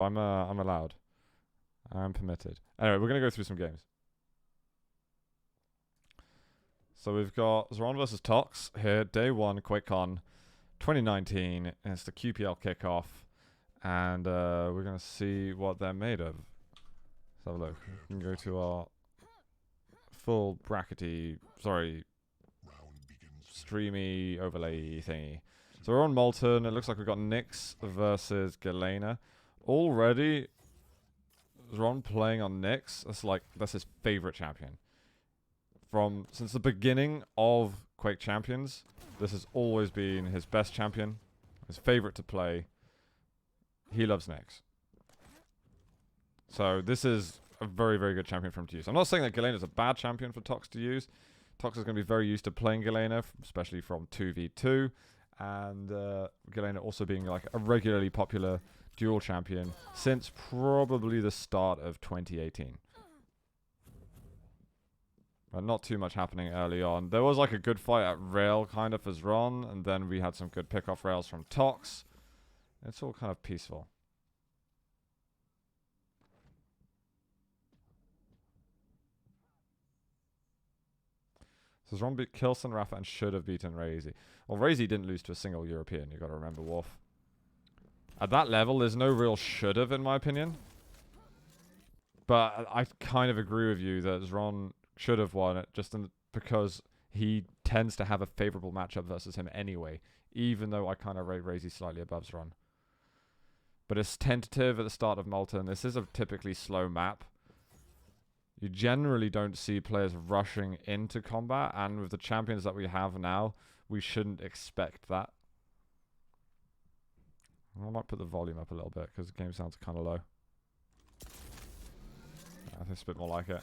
I'm allowed. I'm permitted. Anyway, we're gonna go through some games. So we've got Xron versus Tox here, day 1, QuakeCon 2019. It's the QPL kickoff, and we're gonna see what they're made of. Let's have a look. We can go to our full brackety, streamy overlay thingy. So we're on Molten. It looks like we've got Nyx versus Galena. Already, Xron playing on Nyx. That's his favorite champion. Since the beginning of Quake Champions, this has always been his best champion, his favorite to play. He loves Nyx. So this is a very, very good champion for him to use. I'm not saying that Galena is a bad champion for Tox to use. Tox is going to be very used to playing Galena, especially from 2v2. And Galena also being like a regularly popular dual champion since probably the start of 2018. But not too much happening early on. There was like a good fight at rail kind of for Xron, and then we had some good pick-off rails from Tox. It's all kind of peaceful. So Xron beat Kilson, Rafa, and should have beaten Razy. Well, Razy didn't lose to a single European, you got to remember, Wolf. At that level, there's no real should have, in my opinion. But I kind of agree with you that Xron should have won it because he tends to have a favorable matchup versus him anyway, even though I kind of rate Razy slightly above Xron. But it's tentative at the start of Molten. This is a typically slow map. You generally don't see players rushing into combat, and with the champions that we have now, we shouldn't expect that. I might put the volume up a little bit because the game sounds kind of low. I think it's a bit more like it.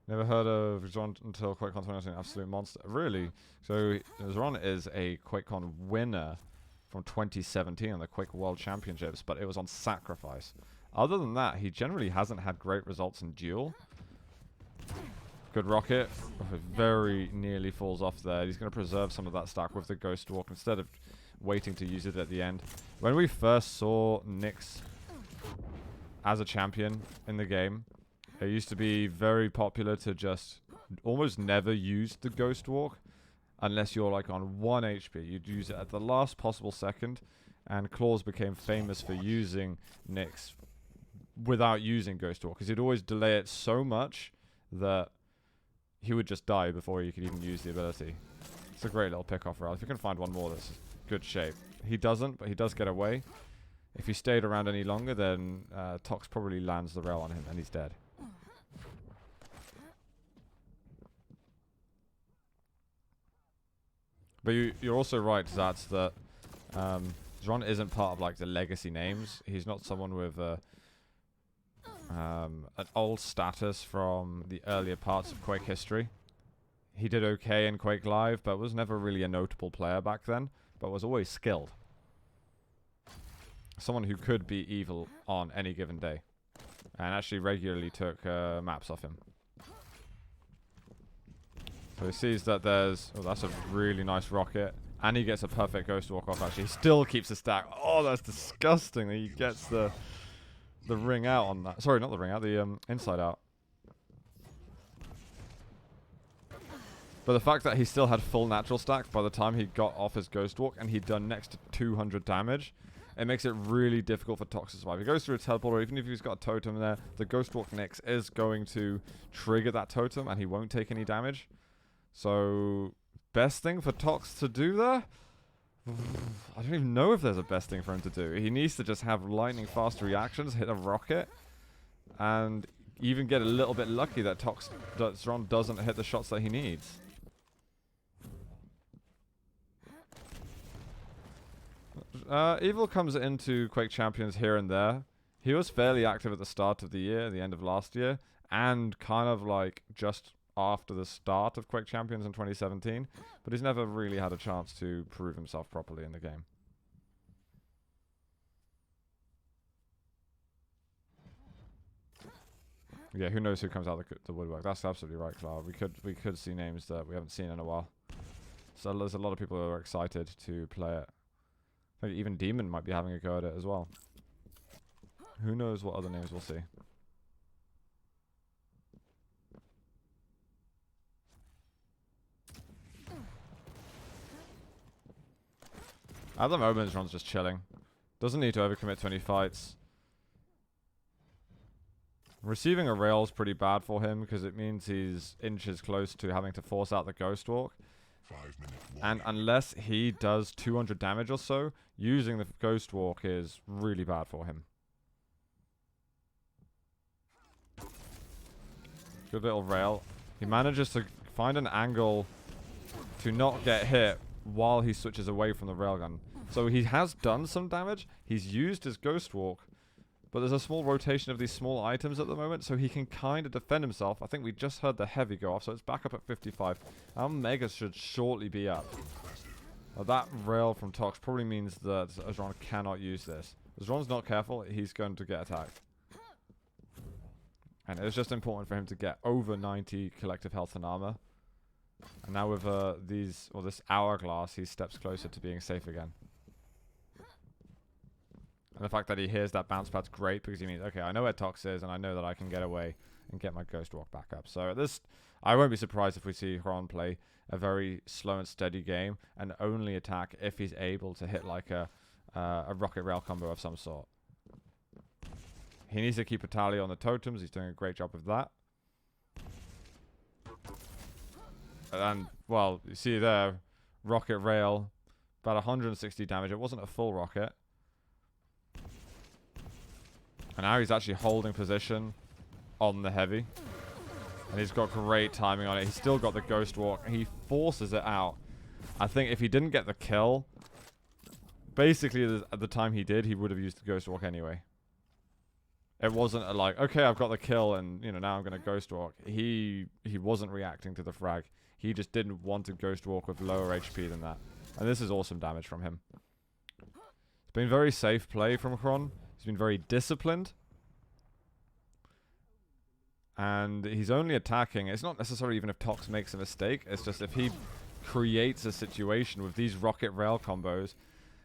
Never heard of Xron until QuakeCon 2019. Absolute monster. Really? So Xron is a QuakeCon winner from 2017 on the Quake World Championships, but it was on Sacrifice. Other than that, he generally hasn't had great results in Duel. Good rocket. Very nearly falls off there. He's going to preserve some of that stack with the Ghost Walk instead of waiting to use it at the end. When we first saw Nyx as a champion in the game, it used to be very popular to just almost never use the Ghost Walk unless you're like on 1 HP. You'd use it at the last possible second, and Claws became famous for using Nyx without using Ghost Walk because he'd always delay it so much that he would just die before you could even use the ability. It's a great little pick-off rail. If you can find one more that's good shape. He doesn't, but he does get away. If he stayed around any longer, then Tox probably lands the rail on him and he's dead. But you're also right, Zats, that Xron isn't part of like the legacy names. He's not someone with an old status from the earlier parts of Quake history. He did okay in Quake Live, but was never really a notable player back then, but was always skilled. Someone who could be evil on any given day, and actually regularly took maps off him. So he sees that there's... Oh, that's a really nice rocket. And he gets a perfect Ghost Walk off, actually. He still keeps the stack. Oh, that's disgusting that he gets the ring out on that. Sorry, not the ring out. The inside out. But the fact that he still had full natural stack by the time he got off his Ghost Walk and he'd done next to 200 damage, it makes it really difficult for Tox to survive. He goes through a teleporter, even if he's got a totem there, the Ghost Walk Nyx is going to trigger that totem and he won't take any damage. So, best thing for Tox to do there? I don't even know if there's a best thing for him to do. He needs to just have lightning fast reactions, hit a rocket, and even get a little bit lucky that Xron doesn't hit the shots that he needs. Evil comes into Quake Champions here and there. He was fairly active at the start of the year, the end of last year, and kind of like just after the start of Quake Champions in 2017, but he's never really had a chance to prove himself properly in the game. Yeah, who knows who comes out of the woodwork. That's absolutely right, Clara. We could see names that we haven't seen in a while. So there's a lot of people who are excited to play it. Maybe even Demon might be having a go at it as well. Who knows what other names we'll see. At the moment, Xron's just chilling. Doesn't need to overcommit to any fights. Receiving a rail is pretty bad for him because it means he's inches close to having to force out the Ghost Walk. And unless he does 200 damage or so, using the Ghost Walk is really bad for him. Good little rail. He manages to find an angle to not get hit while he switches away from the railgun. So he has done some damage. He's used his Ghost Walk. But there's a small rotation of these small items at the moment, so he can kind of defend himself. I think we just heard the heavy go off, so it's back up at 55. Our Mega should shortly be up. That rail from Tox probably means that Xron cannot use this. If Xron's not careful, he's going to get attacked. And it's just important for him to get over 90 collective health and armor. And now with this hourglass, he steps closer to being safe again. And the fact that he hears that bounce pad's great because he means, okay, I know where Tox is, and I know that I can get away and get my Ghost Walk back up. So I won't be surprised if we see Xron play a very slow and steady game and only attack if he's able to hit like a rocket rail combo of some sort. He needs to keep a tally on the totems. He's doing a great job of that. And, well, you see there, rocket rail, about 160 damage. It wasn't a full rocket. And now he's actually holding position on the heavy. And he's got great timing on it. He's still got the Ghost Walk. He forces it out. I think if he didn't get the kill, basically at the time he did, he would have used the Ghost Walk anyway. It wasn't like, okay, I've got the kill and, now I'm going to Ghost Walk. He wasn't reacting to the frag. He just didn't want to Ghost Walk with lower HP than that. And this is awesome damage from him. It's been very safe play from Xron. He's been very disciplined. And he's only attacking. It's not necessarily even if Tox makes a mistake. It's just if he creates a situation with these rocket rail combos,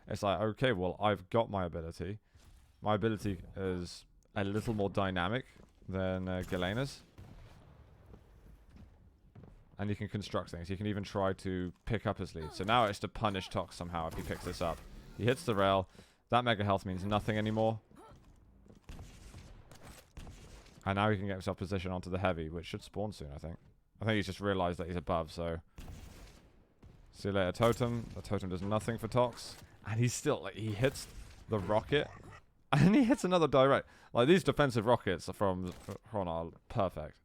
it's like, okay, well, I've got my ability. My ability is a little more dynamic than Galena's. And you can construct things. You can even try to pick up his lead. So now it's to punish Tox somehow if he picks this up. He hits the rail. That mega health means nothing anymore. And now he can get himself positioned onto the heavy, which should spawn soon, I think. I think he's just realized that he's above, so... See you later, Totem. The Totem does nothing for Tox. And he's still, like, he hits the rocket. And he hits another direct. Like, these defensive rockets from Xron are perfect.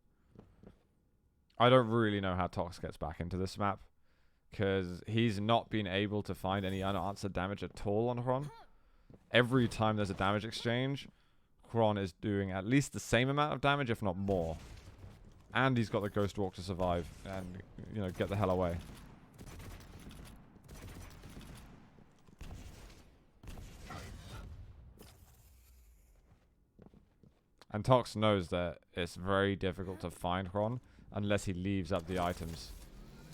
I don't really know how Tox gets back into this map. Because he's not been able to find any unanswered damage at all on Xron. Every time there's a damage exchange, Xron is doing at least the same amount of damage, if not more. And he's got the Ghost Walk to survive and, get the hell away. And Tox knows that it's very difficult to find Xron unless he leaves up the items.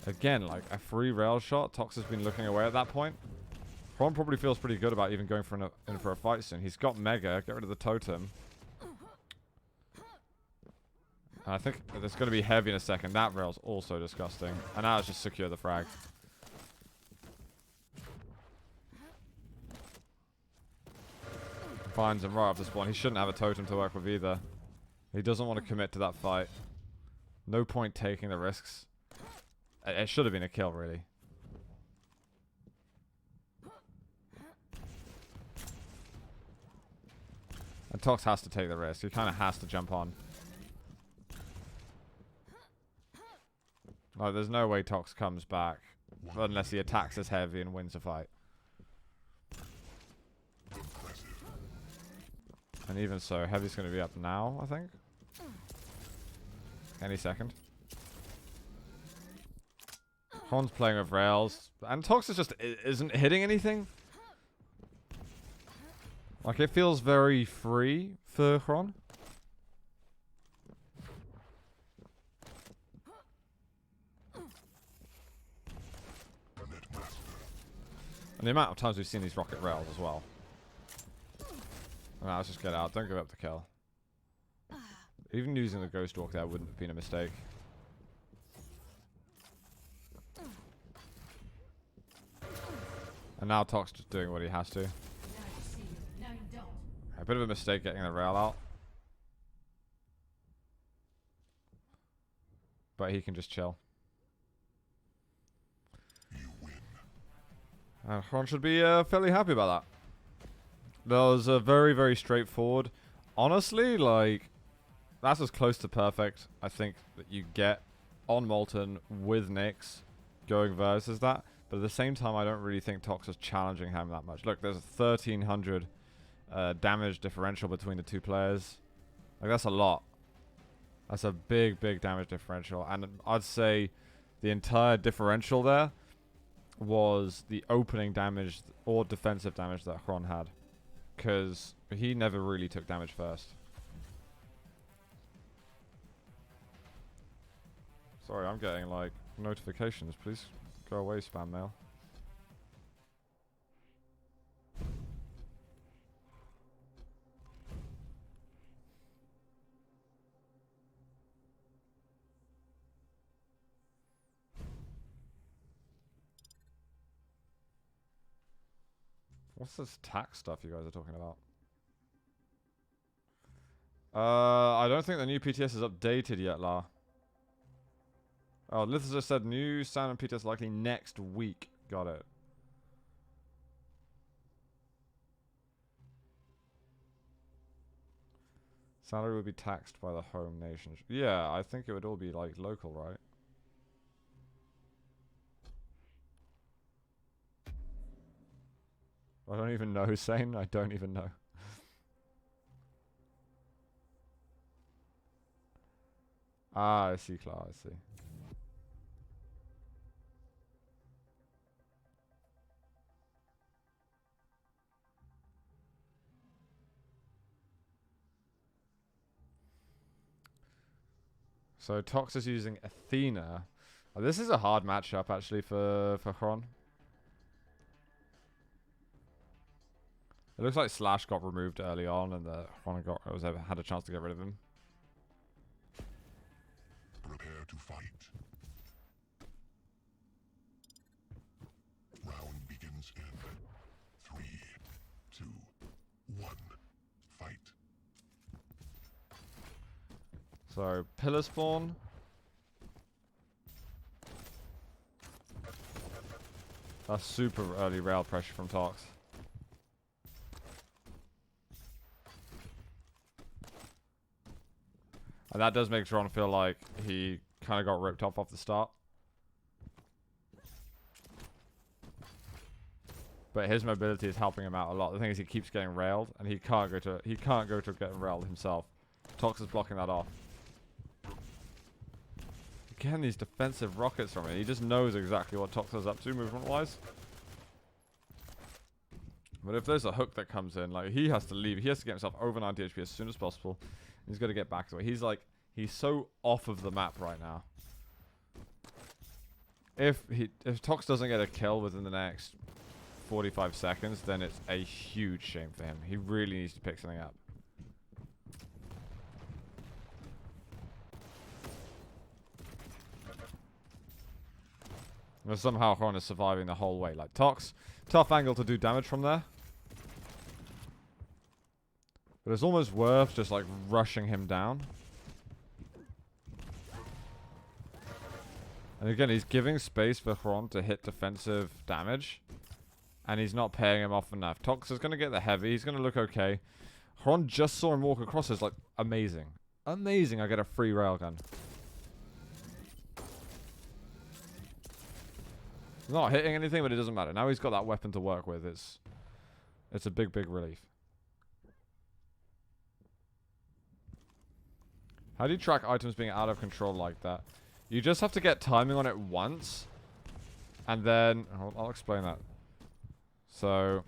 Again, like a free rail shot, Tox has been looking away at that point. Xron probably feels pretty good about even going in for a fight soon. He's got Mega. Get rid of the Totem. And I think there's going to be heavy in a second. That rail's also disgusting. And now it's just secure the frag. Finds him right off the spawn. He shouldn't have a Totem to work with either. He doesn't want to commit to that fight. No point taking the risks. It should have been a kill, really. And Tox has to take the risk. He kind of has to jump on. Like, there's no way Tox comes back unless he attacks as heavy and wins the fight. And even so, heavy's going to be up now, I think. Any second. Xron's playing with rails. And Tox is just isn't hitting anything. Like, it feels very free for Xron. And the amount of times we've seen these rocket rails as well. Alright, let's just get out. Don't give up the kill. Even using the Ghost Walk there wouldn't have been a mistake. And now Tox just doing what he has to. A bit of a mistake getting the rail out. But he can just chill. And Xron should be fairly happy about that. That was very, very straightforward. Honestly, like, that's as close to perfect, I think, that you get on Molten with Nyx going versus that. But at the same time, I don't really think Tox is challenging him that much. Look, there's a 1300 damage differential between the two players. Like, that's a lot. That's a big, big damage differential. And I'd say the entire differential there was the opening damage or defensive damage that Xron had. Because he never really took damage first. Sorry, I'm getting, like, notifications. Please go away, spam mail. What's this tax stuff you guys are talking about? I don't think the new PTS is updated yet, La. Oh, Liz just said new sound and PTS likely next week. Got it. Salary would be taxed by the home nation. Yeah, I think it would all be like local, right? I don't even know, Hussein. I don't even know. Ah, I see, Clara. I see. So Tox is using Athena. Oh, this is a hard matchup actually for Xron. It looks like Slash got removed early on, and Xron had a chance to get rid of him. Prepare to fight. Round begins in 3, 2, 1. Fight. So pillar spawn. That's super early rail pressure from Tox. And that does make Xron feel like he kind of got ripped off the start. But his mobility is helping him out a lot. The thing is, he keeps getting railed, and he can't go to getting railed himself. Tox is blocking that off. Again, these defensive rockets from him. He just knows exactly what Tox is up to movement-wise. But if there's a hook that comes in, like, he has to leave. He has to get himself over 90 HP as soon as possible. He's got to get back to it. He's so off of the map right now. If Tox doesn't get a kill within the next 45 seconds, then it's a huge shame for him. He really needs to pick something up. And somehow Xron is surviving the whole way. Like, Tox, tough angle to do damage from there. But it's almost worth just, like, rushing him down. And again, he's giving space for Xron to hit defensive damage. And he's not paying him off enough. Tox is going to get the heavy. He's going to look okay. Xron just saw him walk across. It's like, amazing. Amazing, I get a free railgun. He's not hitting anything, but it doesn't matter. Now he's got that weapon to work with. It's a big, big relief. How do you track items being out of control like that? You just have to get timing on it once. And then... I'll explain that. So...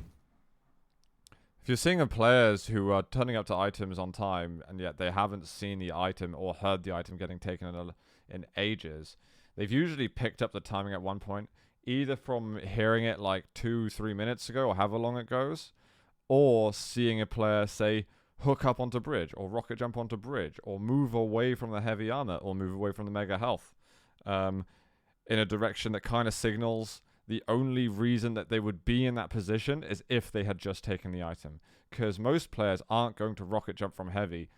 if you're seeing players who are turning up to items on time, and yet they haven't seen the item or heard the item getting taken in ages, they've usually picked up the timing at one point. either from hearing it like 2-3 minutes ago or however long it goes, or seeing a player say hook up onto bridge or rocket jump onto bridge or move away from the heavy armor or move away from the mega health in a direction that kind of signals the only reason that they would be in that position is if they had just taken the item, because most players aren't going to rocket jump from heavy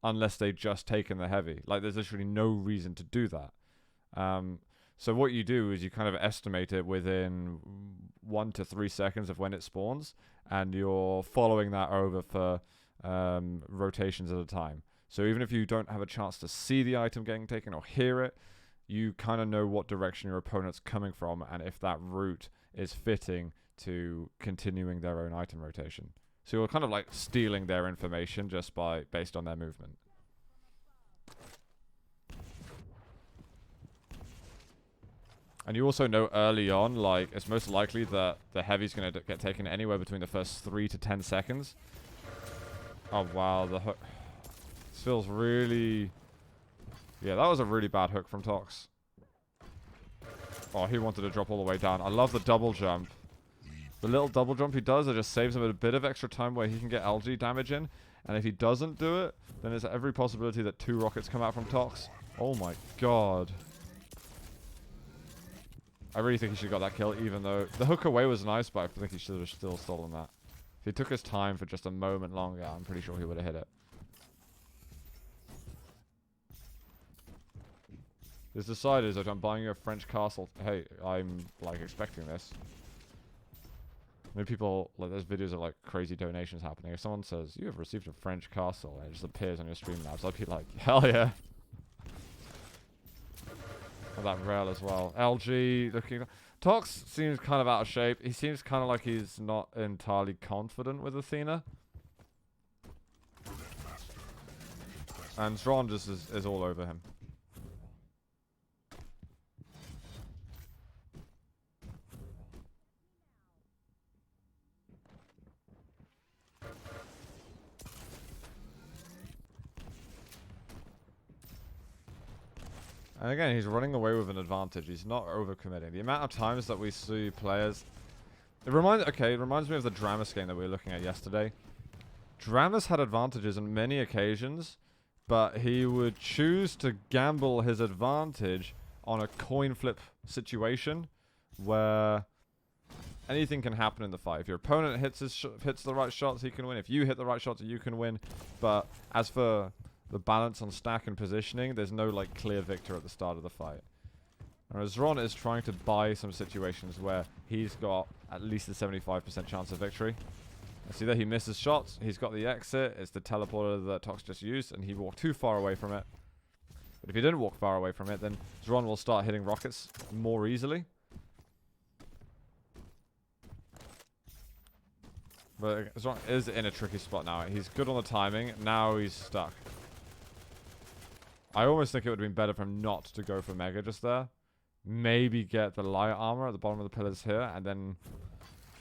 unless they just taken the heavy. Like, there's literally no reason to do that. So what you do is you kind of estimate it within 1 to 3 seconds of when it spawns, and you're following that over for rotations at a time. So even if you don't have a chance to see the item getting taken or hear it, you kind of know what direction your opponent's coming from and if that route is fitting to continuing their own item rotation. So you're kind of like stealing their information just based on their movement. And you also know early on, like, it's most likely that the heavy's going to get taken anywhere between the first 3 to 10 seconds. Oh, wow. The hook. This feels really... Yeah, that was a really bad hook from Tox. Oh, he wanted to drop all the way down. I love the double jump. The little double jump he does, it just saves him a bit of extra time where he can get LG damage in. And if he doesn't do it, then there's every possibility that 2 rockets come out from Tox. Oh my god. I really think he should have got that kill, even though the hook away was nice, but I think he should have still stolen that. If he took his time for just a moment longer, I'm pretty sure he would have hit it. His decide is that I'm buying you a French castle. Hey, I'm, like, expecting this. Maybe people, like, there's videos of, like, crazy donations happening. If someone says, you have received a French castle, and it just appears on your stream now, so I'd be like, hell yeah. And that rail as well. LG looking... Tox seems kind of out of shape. He seems kind of like he's not entirely confident with Athena. And Xron just is all over him. And again, he's running away with an advantage. He's not overcommitting. The amount of times that we see players... It reminds me of the Dramus game that we were looking at yesterday. Dramus had advantages on many occasions, but he would choose to gamble his advantage on a coin flip situation where anything can happen in the fight. If your opponent hits the right shots, he can win. If you hit the right shots, you can win. But as for the balance on stack and positioning, there's no like clear victor at the start of the fight. Whereas Xron is trying to buy some situations where he's got at least a 75% chance of victory. See that he misses shots, he's got the exit, it's the teleporter that Tox just used, and he walked too far away from it. But if he didn't walk far away from it, then Xron will start hitting rockets more easily. But Xron is in a tricky spot now. He's good on the timing, now he's stuck. I almost think it would have been better for him not to go for Mega just there. Maybe get the light armor at the bottom of the pillars here, and then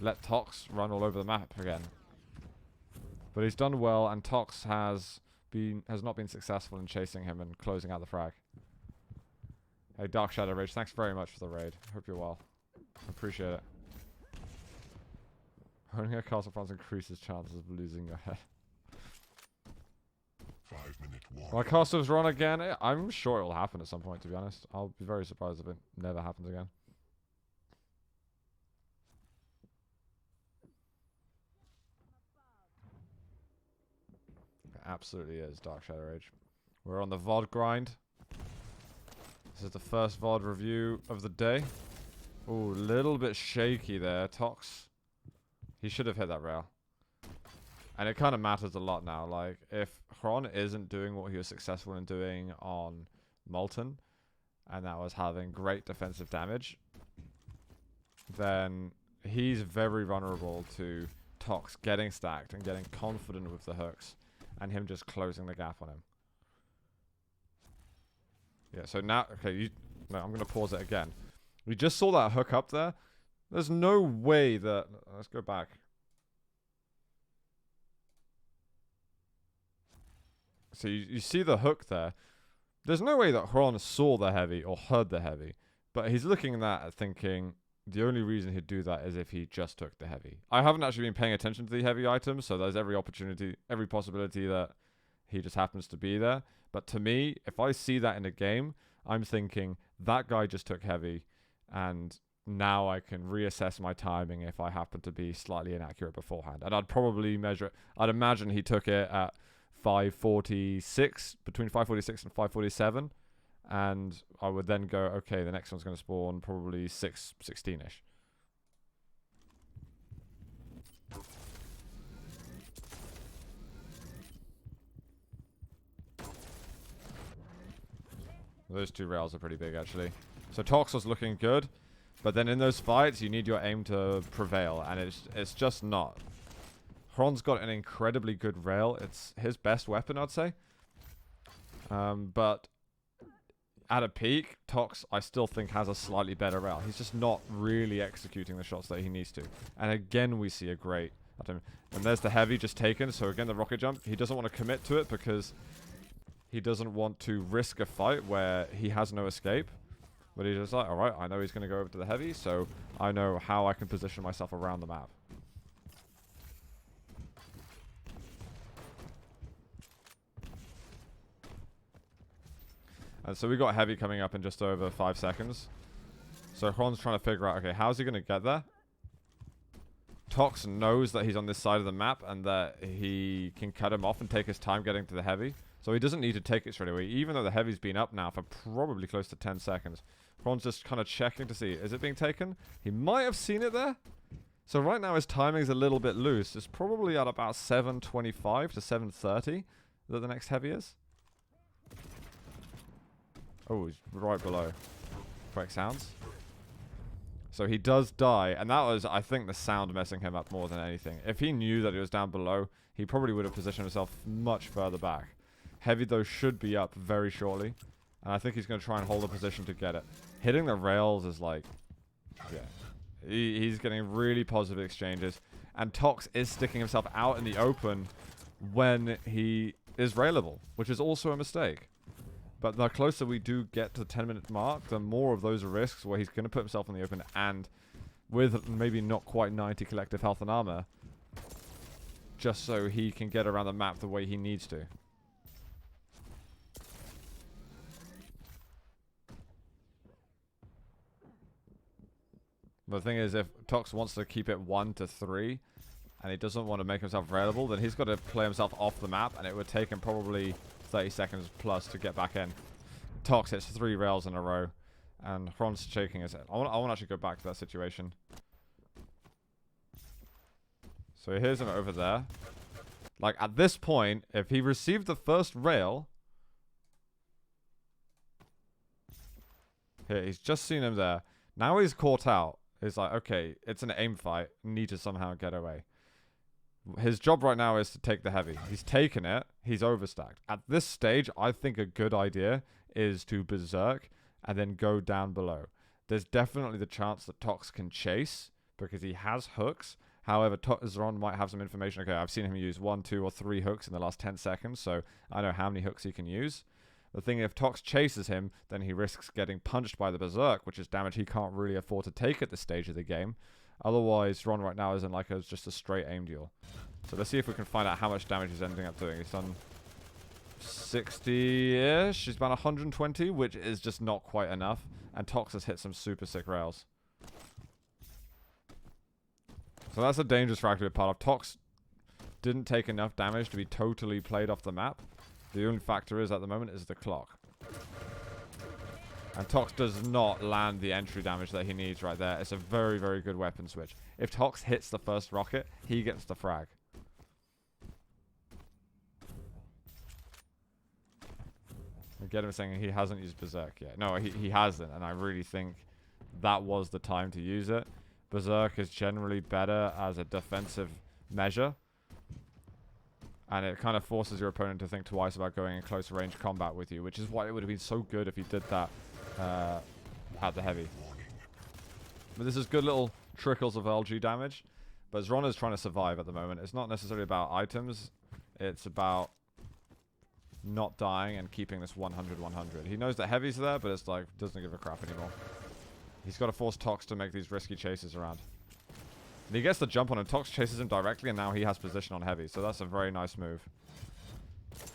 let Tox run all over the map again. But he's done well, and Tox has not been successful in chasing him and closing out the frag. Hey, Dark Shadow Rage, thanks very much for the raid. Hope you're well. Appreciate it. Owning a castle France increases chances of losing your head. 5-minute warning. My castle's run again. I'm sure it'll happen at some point, to be honest. I'll be very surprised if it never happens again. It absolutely is Dark Shadow Age. We're on the VOD grind. This is the first VOD review of the day. Ooh, little bit shaky there. Tox. He should have hit that rail. And it kind of matters a lot now. Like, if Xron isn't doing what he was successful in doing on Molten, and that was having great defensive damage, then he's very vulnerable to Tox getting stacked and getting confident with the hooks, and him just closing the gap on him. Yeah, so now, okay, no, I'm going to pause it again. We just saw that hook up there. There's no way that... Let's go back. So you see the hook there. There's no way that Xron saw the heavy or heard the heavy. But he's looking at that thinking, the only reason he'd do that is if he just took the heavy. I haven't actually been paying attention to the heavy items, so there's every possibility that he just happens to be there. But to me, if I see that in a game, I'm thinking that guy just took heavy, and now I can reassess my timing if I happen to be slightly inaccurate beforehand. And I'd probably measure it. I'd imagine he took it at 546, between 546 and 547. And I would then go, okay, the next one's going to spawn probably 616-ish. Those two rails are pretty big, actually. So Tox was looking good, but then in those fights, you need your aim to prevail, and it's just not. Xron's got an incredibly good rail. It's his best weapon, I'd say. But at a peak, Tox, I still think, has a slightly better rail. He's just not really executing the shots that he needs to. And again, we see a great... And there's the heavy just taken. So again, the rocket jump. He doesn't want to commit to it because he doesn't want to risk a fight where he has no escape. But he's just like, alright, I know he's going to go over to the heavy, so I know how I can position myself around the map. And so we got heavy coming up in just over 5 seconds. So Xron's trying to figure out, okay, how's he going to get there? Tox knows that he's on this side of the map and that he can cut him off and take his time getting to the heavy. So he doesn't need to take it straight away, even though the heavy's been up now for probably close to 10 seconds. Xron's just kind of checking to see, is it being taken? He might have seen it there. So right now his timing's a little bit loose. It's probably at about 7:25 to 7:30 that the next heavy is. Oh, he's right below. Correct sounds. So he does die, and that was, I think, the sound messing him up more than anything. If he knew that it was down below, he probably would have positioned himself much further back. Heavy, though, should be up very shortly, and I think he's going to try and hold a position to get it. Hitting the rails is like... Yeah. He's getting really positive exchanges, and Tox is sticking himself out in the open when he is railable, which is also a mistake. But the closer we do get to the 10-minute mark, the more of those risks where he's going to put himself in the open, and with maybe not quite 90 collective health and armor, just so he can get around the map the way he needs to. But the thing is, if Tox wants to keep it 1 to 3, and he doesn't want to make himself available, then he's got to play himself off the map, and it would take him probably 30 seconds plus to get back in. Tox hits 3 rails in a row, and Xron's shaking his head. I want to actually go back to that situation. So here's him over there. Like, at this point, if he received the first rail... Here, he's just seen him there. Now he's caught out. He's like, okay, it's an aim fight. Need to somehow get away. His job right now is to take the heavy. He's taken it. He's overstacked. At this stage, I think a good idea is to berserk and then go down below. There's definitely the chance that Tox can chase because he has hooks. However, Xron might have some information. Okay, I've seen him use 1, 2, or 3 hooks in the last 10 seconds, so I know how many hooks he can use. The thing, if Tox chases him, then he risks getting punched by the berserk, which is damage he can't really afford to take at this stage of the game. Otherwise, Xron right now isn't like just a straight aim duel. So let's see if we can find out how much damage he's ending up doing. He's done 60-ish. He's about 120, which is just not quite enough. And Tox has hit some super sick rails. So that's a dangerous frag to be a part of. Tox didn't take enough damage to be totally played off the map. The only factor is, at the moment, is the clock. And Tox does not land the entry damage that he needs right there. It's a very, very good weapon switch. If Tox hits the first rocket, he gets the frag. I get him saying he hasn't used Berserk yet. No, he hasn't, and I really think that was the time to use it. Berserk is generally better as a defensive measure. And it kind of forces your opponent to think twice about going in close range combat with you, which is why it would have been so good if he did that at the heavy. But this is good little trickles of LG damage. But Xron is trying to survive at the moment. It's not necessarily about items. It's about not dying and keeping this 100-100. He knows that heavy's there, but it's like, doesn't give a crap anymore. He's got to force Tox to make these risky chases around. And he gets the jump on him. Tox chases him directly, and now he has position on heavy. So that's a very nice move.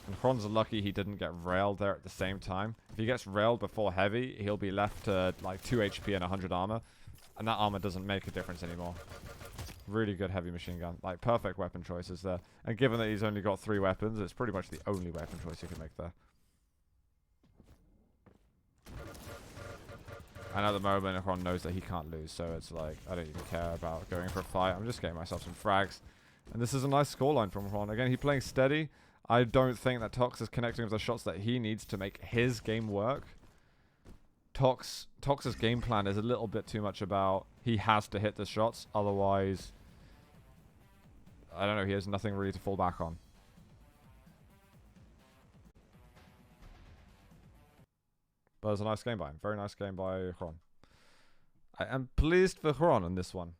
And Chron's lucky he didn't get railed there at the same time. If he gets railed before heavy, he'll be left to like 2 HP and 100 armor. And that armor doesn't make a difference anymore. Really good heavy machine gun. Like, perfect weapon choices there. And given that he's only got 3 weapons, it's pretty much the only weapon choice you can make there. And at the moment, Xron knows that he can't lose, so it's like, I don't even care about going for a fight. I'm just getting myself some frags. And this is a nice scoreline from Xron. Again, he's playing steady. I don't think that Tox is connecting with the shots that he needs to make his game work. Tox's game plan is a little bit too much about he has to hit the shots, otherwise, I don't know, he has nothing really to fall back on. But it was a nice game by him. Very nice game by Xron. I am pleased for Xron in this one.